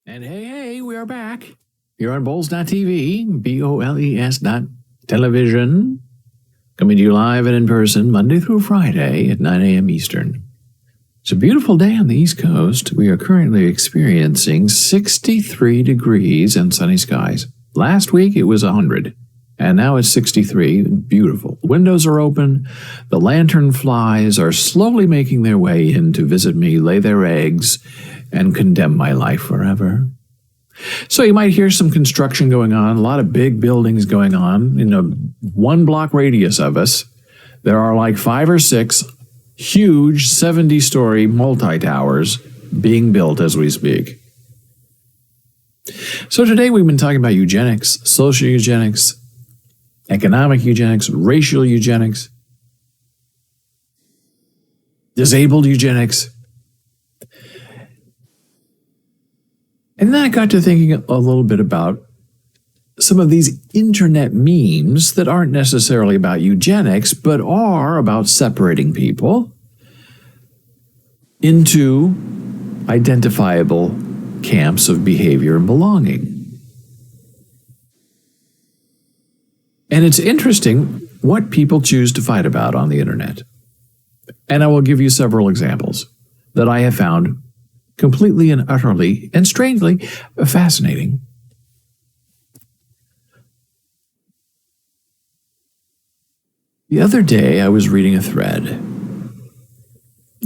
And hey, we are back here on Boles.tv, BOLES.television, coming to you live and in person Monday through Friday at 9 a.m. Eastern. It's a beautiful day on the East Coast. We are currently experiencing 63 degrees and sunny skies. Last week it was 100, and now it's 63. Beautiful. Windows are open. The lantern flies are slowly making their way in to visit me, lay their eggs, and condemn my life forever. So you might hear some construction going on, a lot of big buildings going on. In a 1 block radius of us, there are like 5 or 6 huge 70-story multi-towers being built as we speak. So today we've been talking about eugenics, social eugenics, economic eugenics, racial eugenics, disabled eugenics. And then I got to thinking a little bit about some of these internet memes that aren't necessarily about eugenics, but are about separating people into identifiable camps of behavior and belonging. And it's interesting what people choose to fight about on the internet. And I will give you several examples that I have found completely and utterly and strangely fascinating. The other day I was reading a thread,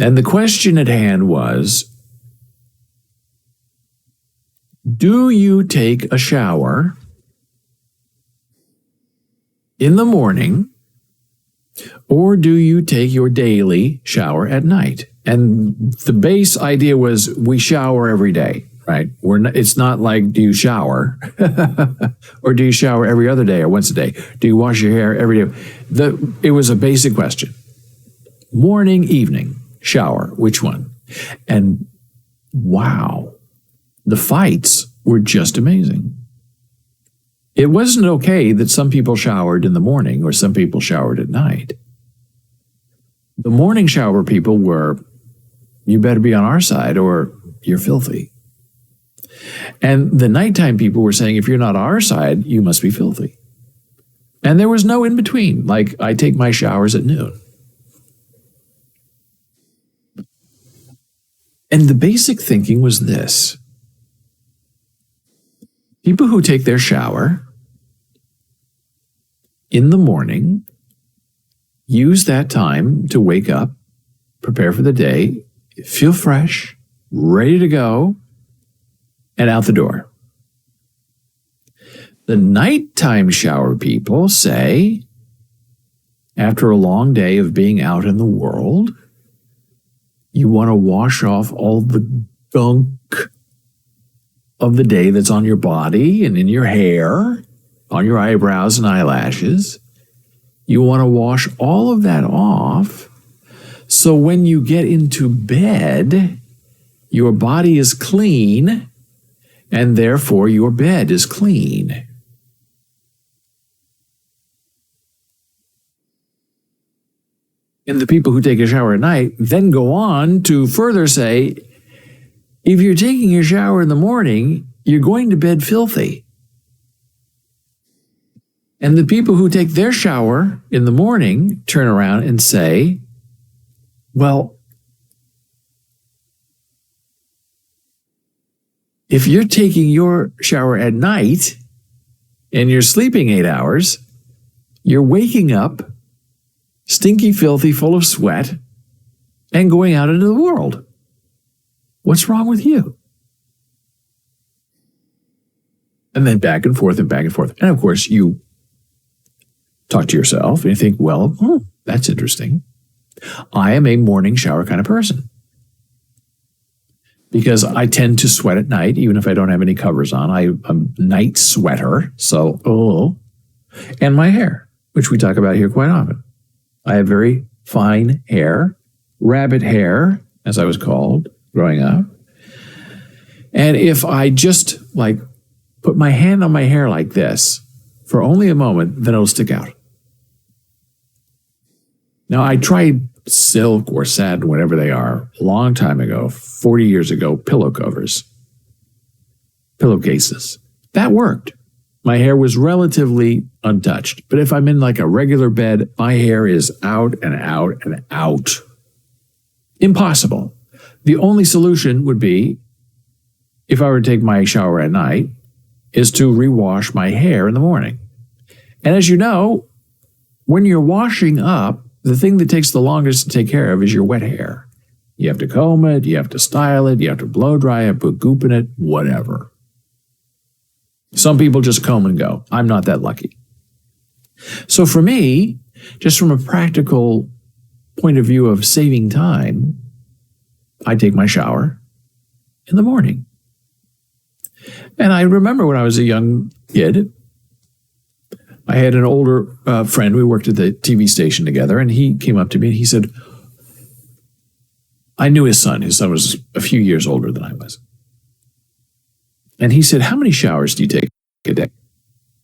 and the question at hand was, do you take a shower in the morning, or do you take your daily shower at night? And the base idea was we shower every day, right? It's not like, do you shower? Or do you shower every other day or once a day? Do you wash your hair every day? It was a basic question. Morning, evening, shower, which one? And wow, the fights were just amazing. It wasn't okay that some people showered in the morning or some people showered at night. The morning shower people were, you better be on our side or you're filthy. And the nighttime people were saying, if you're not our side, you must be filthy. And there was no in between, like I take my showers at noon. And the basic thinking was this. People who take their shower in the morning use that time to wake up, prepare for the day, feel fresh, ready to go, and out the door. The nighttime shower people say, after a long day of being out in the world, you want to wash off all the gunk of the day that's on your body and in your hair, on your eyebrows and eyelashes. You want to wash all of that off, so when you get into bed, your body is clean, and therefore your bed is clean. And the people who take a shower at night then go on to further say, if you're taking your shower in the morning, you're going to bed filthy. And the people who take their shower in the morning turn around and say, well, if you're taking your shower at night and you're sleeping 8 hours, you're waking up stinky, filthy, full of sweat, and going out into the world. What's wrong with you? And then back and forth and back and forth. And of course, you talk to yourself and you think, well, that's interesting. I am a morning shower kind of person because I tend to sweat at night, even if I don't have any covers on. I'm a night sweater. So, and my hair, which we talk about here quite often. I have very fine hair, rabbit hair, as I was called growing up. And if I just put my hand on my hair like this for only a moment, then it'll stick out. Now, I tried silk or satin, whatever they are, a long time ago, 40 years ago, pillow covers. pillowcases. That worked. My hair was relatively untouched. But if I'm in like a regular bed, my hair is out and out and out. Impossible. The only solution would be, if I were to take my shower at night, is to rewash my hair in the morning. And as you know, when you're washing up, the thing that takes the longest to take care of is your wet hair. You have to comb it, you have to style it, you have to blow dry it, put goop in it, whatever. Some people just comb and go. I'm not that lucky. So for me, just from a practical point of view of saving time, I take my shower in the morning. And I remember when I was a young kid, I had an older friend. We worked at the TV station together, and he came up to me and he said, I knew his son. His son was a few years older than I was. And he said, how many showers do you take a day?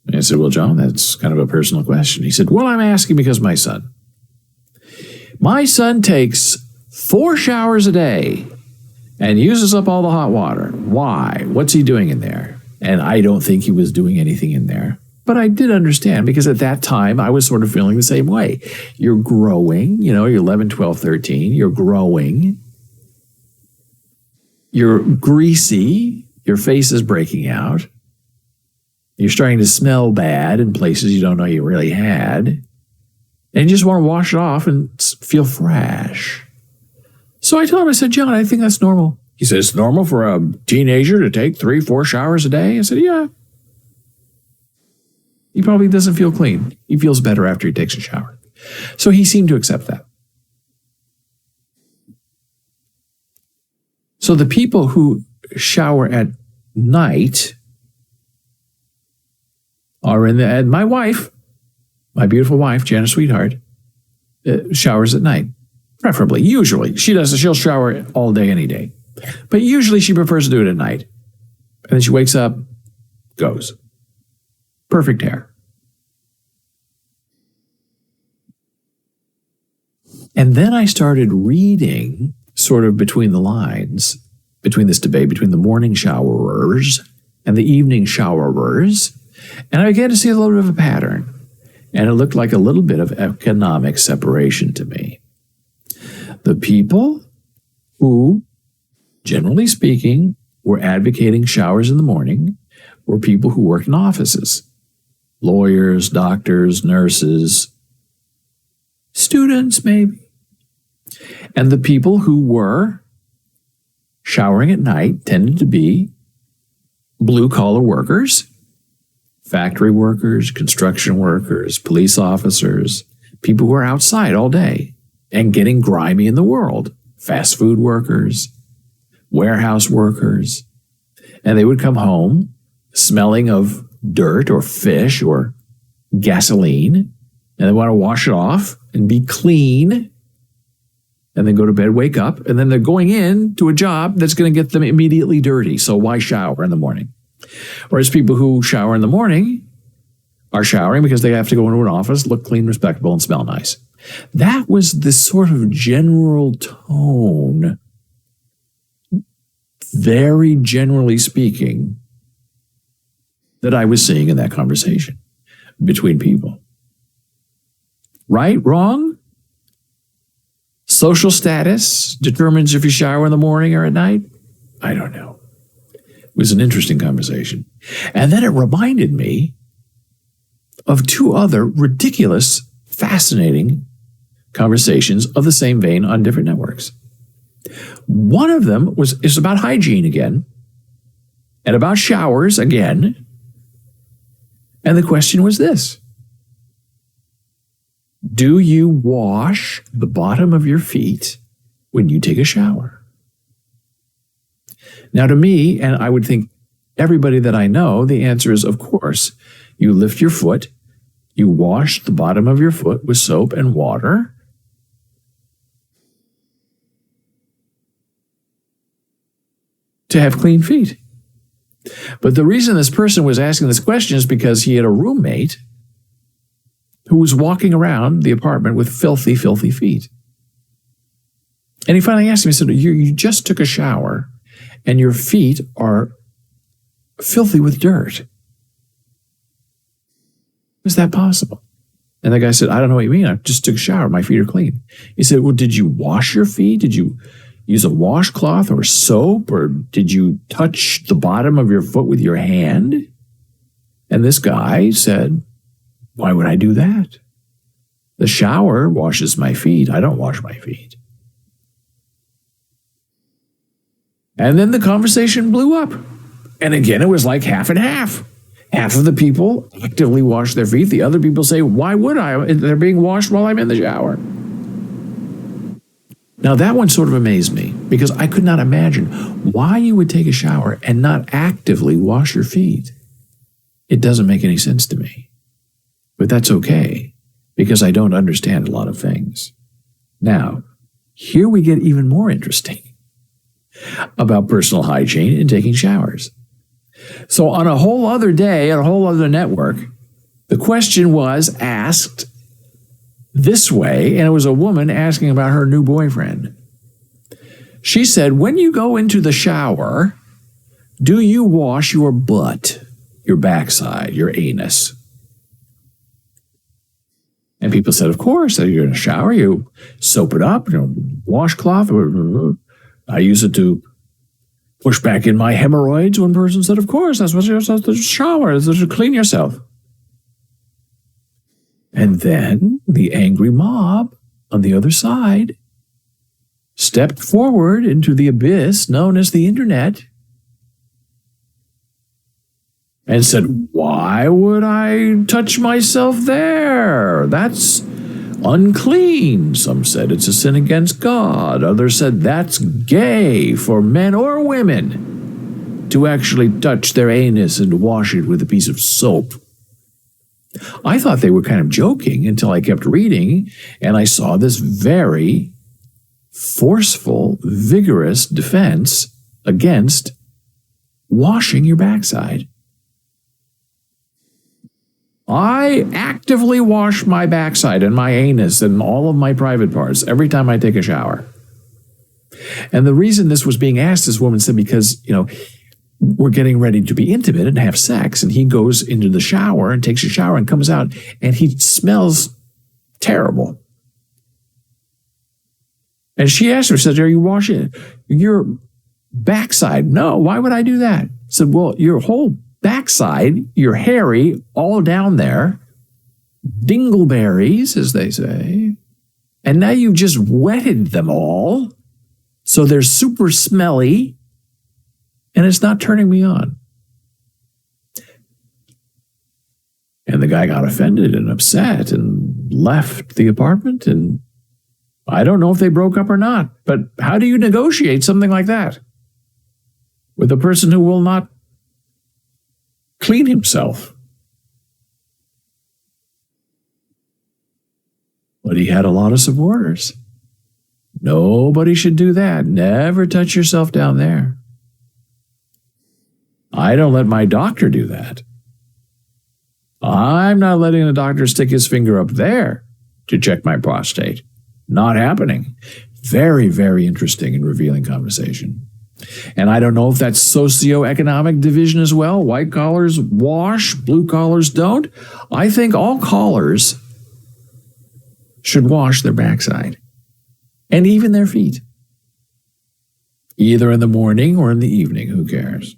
And I said, well, John, that's kind of a personal question. He said, well, I'm asking because my son takes 4 showers a day and uses up all the hot water. Why? What's he doing in there? And I don't think he was doing anything in there. But I did understand, because at that time, I was sort of feeling the same way. You're growing, you're 11, 12, 13. You're growing. You're greasy. Your face is breaking out. You're starting to smell bad in places you don't know you really had. And you just want to wash it off and feel fresh. So I told him, I said, John, I think that's normal. He said, it's normal for a teenager to take 3, 4 showers a day? I said, yeah. He probably doesn't feel clean. He feels better after he takes a shower. So he seemed to accept that. So the people who shower at night are and my wife, my beautiful wife, Janice Sweetheart, showers at night, preferably. Usually. She'll shower all day, any day. But usually she prefers to do it at night. And then she wakes up, goes. Perfect hair. And then I started reading, sort of between the lines, between this debate between the morning showerers and the evening showerers, and I began to see a little bit of a pattern. And it looked like a little bit of economic separation to me. The people who, generally speaking, were advocating showers in the morning were people who worked in offices. Lawyers, doctors, nurses, students maybe. And the people who were showering at night tended to be blue-collar workers, factory workers, construction workers, police officers, people who are outside all day and getting grimy in the world, fast food workers, warehouse workers. And they would come home smelling of dirt or fish or gasoline, and they want to wash it off and be clean, and then go to bed, wake up, and then they're going in to a job that's going to get them immediately dirty. So why shower in the morning? Whereas people who shower in the morning are showering because they have to go into an office, look clean, respectable, and smell nice. That was the sort of general tone, very generally speaking, that I was seeing in that conversation between people. Right? Wrong? Social status determines if you shower in the morning or at night? I don't know. It was an interesting conversation. And then it reminded me of 2 other ridiculous, fascinating conversations of the same vein on different networks. One of them is about hygiene again, and about showers again. And the question was this: do you wash the bottom of your feet when you take a shower? Now, to me, and I would think everybody that I know, the answer is, of course. You lift your foot, you wash the bottom of your foot with soap and water, to have clean feet. But the reason this person was asking this question is because he had a roommate who was walking around the apartment with filthy, filthy feet. And he finally asked me, he said, you just took a shower and your feet are filthy with dirt. Is that possible? And the guy said, I don't know what you mean. I just took a shower. My feet are clean. He said, well, did you wash your feet? Did you use a washcloth or soap? Or did you touch the bottom of your foot with your hand? And this guy said, why would I do that? The shower washes my feet. I don't wash my feet. And then the conversation blew up. And again, it was like half and half. Half of the people actively wash their feet. The other people say, why would I? They're being washed while I'm in the shower. Now, that one sort of amazed me because I could not imagine why you would take a shower and not actively wash your feet. It doesn't make any sense to me. But that's okay because I don't understand a lot of things. Now, here we get even more interesting about personal hygiene and taking showers. So on a whole other day, on a whole other network, the question was asked this way, and it was a woman asking about her new boyfriend. She said, when you go into the shower, do you wash your butt, your backside, your anus? And people said, of course, you're in a shower, you soap it up, washcloth. I use it to push back in my hemorrhoids. One person said, of course, that's what you're supposed to shower, is to clean yourself. And then the angry mob on the other side stepped forward into the abyss known as the internet and said, why would I touch myself there? That's unclean. Some said it's a sin against God. Others said that's gay for men or women to actually touch their anus and wash it with a piece of soap. I thought they were kind of joking until I kept reading and I saw this very forceful, vigorous defense against washing your backside. I actively wash my backside and my anus and all of my private parts every time I take a shower. And the reason this was being asked, this woman said, because, we're getting ready to be intimate and have sex, and he goes into the shower and takes a shower and comes out, and he smells terrible. And she asked her, said, are you washing your backside? No, why would I do that? Said, well, your whole backside, you're hairy, all down there, dingleberries, as they say, and now you've just wetted them all, so they're super smelly, and it's not turning me on. And the guy got offended and upset and left the apartment, and I don't know if they broke up or not, but how do you negotiate something like that with a person who will not clean himself? But he had a lot of supporters. Nobody should do that. Never touch yourself down there. I don't let my doctor do that. I'm not letting the doctor stick his finger up there to check my prostate. Not happening. Very, very interesting and revealing conversation. And I don't know if that's socioeconomic division as well. White collars wash, blue collars don't. I think all collars should wash their backside and even their feet. Either in the morning or in the evening, who cares?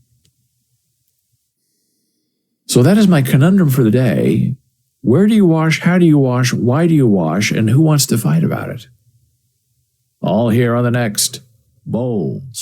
So that is my conundrum for the day. Where do you wash? How do you wash? Why do you wash? And who wants to fight about it? All here on the next Boles.tv.